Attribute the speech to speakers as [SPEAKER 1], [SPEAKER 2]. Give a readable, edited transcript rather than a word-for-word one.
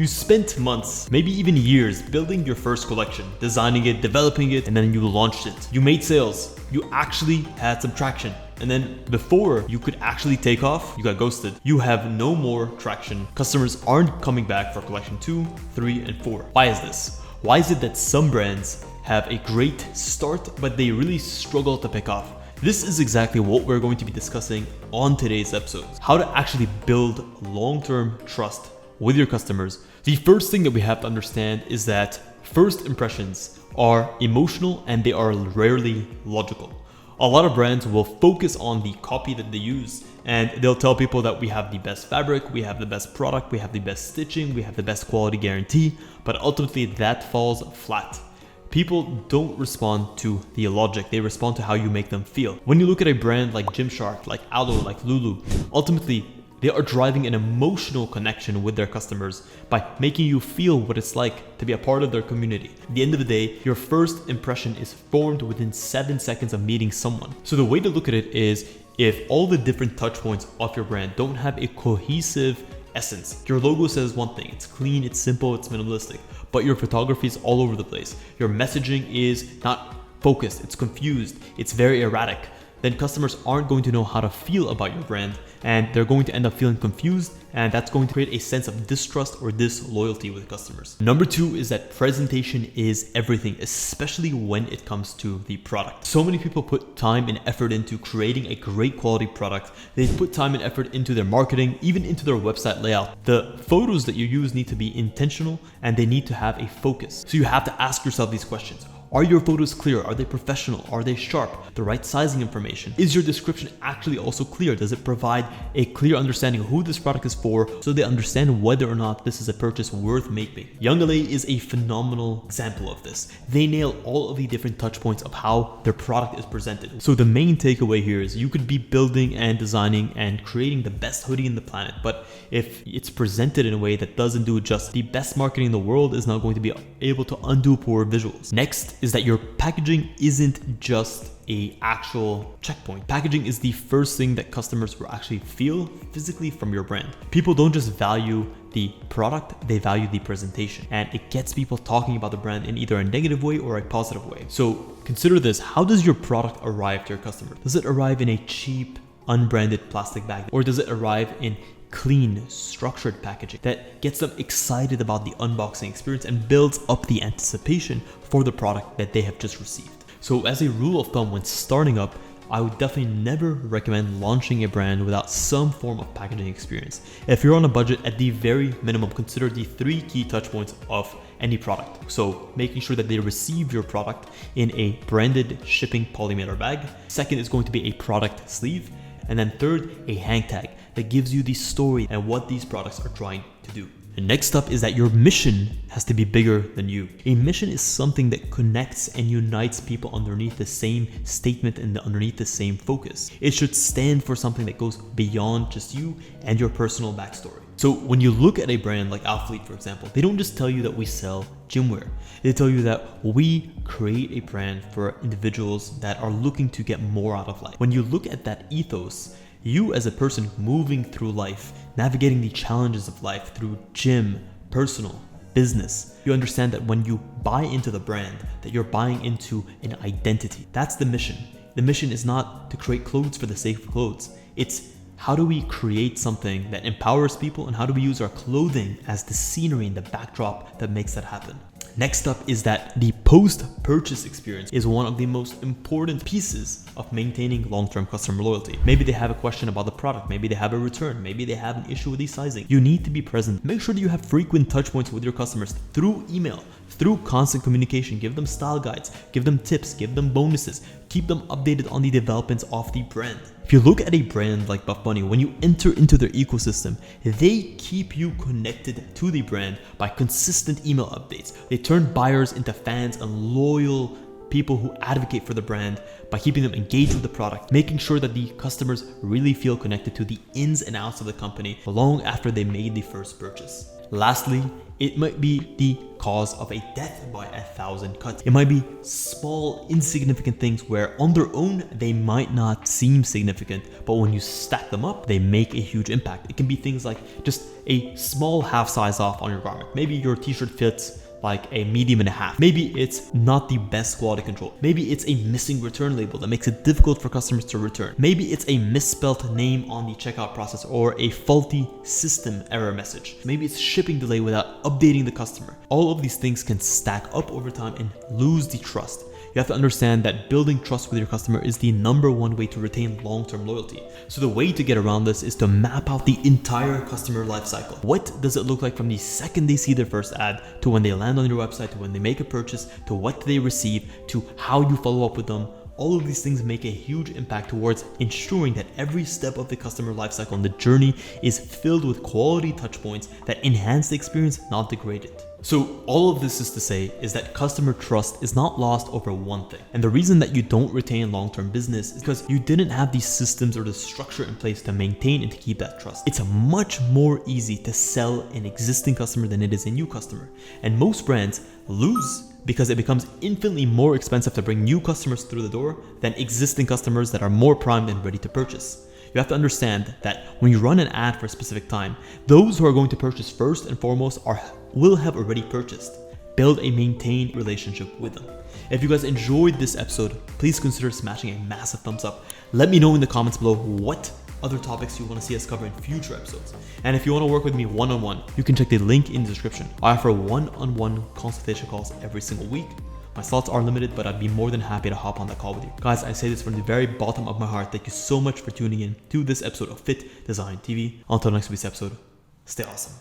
[SPEAKER 1] you spent months, maybe even years, building your first collection, designing it, developing it, and then you launched it. You made sales. You actually had some traction. And then before you could actually take off, you got ghosted. You have no more traction. Customers aren't coming back for collection 2, 3, and 4. Why is this? Why is it that some brands have a great start, but they really struggle to pick off? This is exactly what we're going to be discussing on today's episode. How to actually build long-term trust with your customers. The first thing that we have to understand is that first impressions are emotional and they are rarely logical. A lot of brands will focus on the copy that they use, and they'll tell people that we have the best fabric, we have the best product, we have the best stitching, we have the best quality guarantee, but ultimately that falls flat. People don't respond to the logic, they respond to how you make them feel. When you look at a brand like Gymshark, like Alo, like Lulu, ultimately they are driving an emotional connection with their customers by making you feel what it's like to be a part of their community. At the end of the day, your first impression is formed within 7 seconds of meeting someone. So the way to look at it is, if all the different touch points of your brand don't have a cohesive essence. Your logo says one thing, it's clean, it's simple, it's minimalistic, but your photography is all over the place. Your messaging is not focused, it's confused, it's very erratic. Then customers aren't going to know how to feel about your brand, and they're going to end up feeling confused, and that's going to create a sense of distrust or disloyalty with customers. Number 2 is that presentation is everything, especially when it comes to the product. So many people put time and effort into creating a great quality product. They put time and effort into their marketing, even into their website layout. The photos that you use need to be intentional and they need to have a focus. So you have to ask yourself these questions. Are your photos clear? Are they professional? Are they sharp? The right sizing information? Is your description actually also clear? Does it provide a clear understanding of who this product is for, so they understand whether or not this is a purchase worth making? Young LA is a phenomenal example of this. They nail all of the different touch points of how their product is presented. So the main takeaway here is you could be building and designing and creating the best hoodie in the planet, but if it's presented in a way that doesn't do it justice, the best marketing in the world is not going to be able to undo poor visuals. Next is that your packaging isn't just a actual checkpoint. Packaging is the first thing that customers will actually feel physically from your brand. People don't just value the product, they value the presentation, and it gets people talking about the brand in either a negative way or a positive way. So consider this, how does your product arrive to your customer? Does it arrive in a cheap, unbranded plastic bag, or does it arrive in clean, structured packaging that gets them excited about the unboxing experience and builds up the anticipation for the product that they have just received? So as a rule of thumb, when starting up, I would definitely never recommend launching a brand without some form of packaging experience. If you're on a budget, at the very minimum, consider the 3 key touch points of any product. So making sure that they receive your product in a branded shipping polymer bag. Second is going to be a product sleeve. And then third, a hang tag that gives you the story and what these products are trying to do. And next up is that your mission has to be bigger than you. A mission is something that connects and unites people underneath the same statement and underneath the same focus. It should stand for something that goes beyond just you and your personal backstory. So when you look at a brand like Alphalete, for example, they don't just tell you that we sell gym wear. They tell you that we create a brand for individuals that are looking to get more out of life. When you look at that ethos, you as a person moving through life, navigating the challenges of life through gym, personal, business, you understand that when you buy into the brand, that you're buying into an identity. That's the mission. The mission is not to create clothes for the sake of clothes. It's how do we create something that empowers people, and how do we use our clothing as the scenery and the backdrop that makes that happen? Next up is that the post-purchase experience is one of the most important pieces of maintaining long-term customer loyalty. Maybe they have a question about the product, maybe they have a return, maybe they have an issue with the sizing. You need to be present. Make sure that you have frequent touch points with your customers through email, through constant communication. Give them style guides, give them tips, give them bonuses, keep them updated on the developments of the brand. If you look at a brand like Buff Bunny, when you enter into their ecosystem, they keep you connected to the brand by consistent email updates. They turn buyers into fans and loyal people who advocate for the brand by keeping them engaged with the product, making sure that the customers really feel connected to the ins and outs of the company long after they made the first purchase. Lastly, It might be the cause of a death by 1,000 cuts. It might be small, insignificant things where on their own, they might not seem significant, but when you stack them up, they make a huge impact. It can be things like just a small half size off on your garment. Maybe your t-shirt fits like a medium and a half. Maybe it's not the best quality control. Maybe it's a missing return label that makes it difficult for customers to return. Maybe it's a misspelled name on the checkout process or a faulty system error message. Maybe it's shipping delay without updating the customer. All of these things can stack up over time and lose the trust. You have to understand that building trust with your customer is the #1 way to retain long-term loyalty. So the way to get around this is to map out the entire customer lifecycle. What does it look like from the second they see their first ad, to when they land on your website, to when they make a purchase, to what they receive, to how you follow up with them? All of these things make a huge impact towards ensuring that every step of the customer lifecycle and the journey is filled with quality touchpoints that enhance the experience, not degrade it. So all of this is to say is that customer trust is not lost over one thing. And the reason that you don't retain long-term business is because you didn't have these systems or the structure in place to maintain and to keep that trust. It's much more easy to sell an existing customer than it is a new customer. And most brands lose because it becomes infinitely more expensive to bring new customers through the door than existing customers that are more primed and ready to purchase. You have to understand that when you run an ad for a specific time, those who are going to purchase first and foremost will have already purchased. Build a maintained relationship with them. If you guys enjoyed this episode, please consider smashing a massive thumbs up. Let me know in the comments below what other topics you want to see us cover in future episodes. And if you want to work with me one-on-one, you can check the link in the description. I offer one-on-one consultation calls every single week. My slots are limited, but I'd be more than happy to hop on that call with you. Guys, I say this from the very bottom of my heart. Thank you so much for tuning in to this episode of Fit Design TV. Until next week's episode, stay awesome.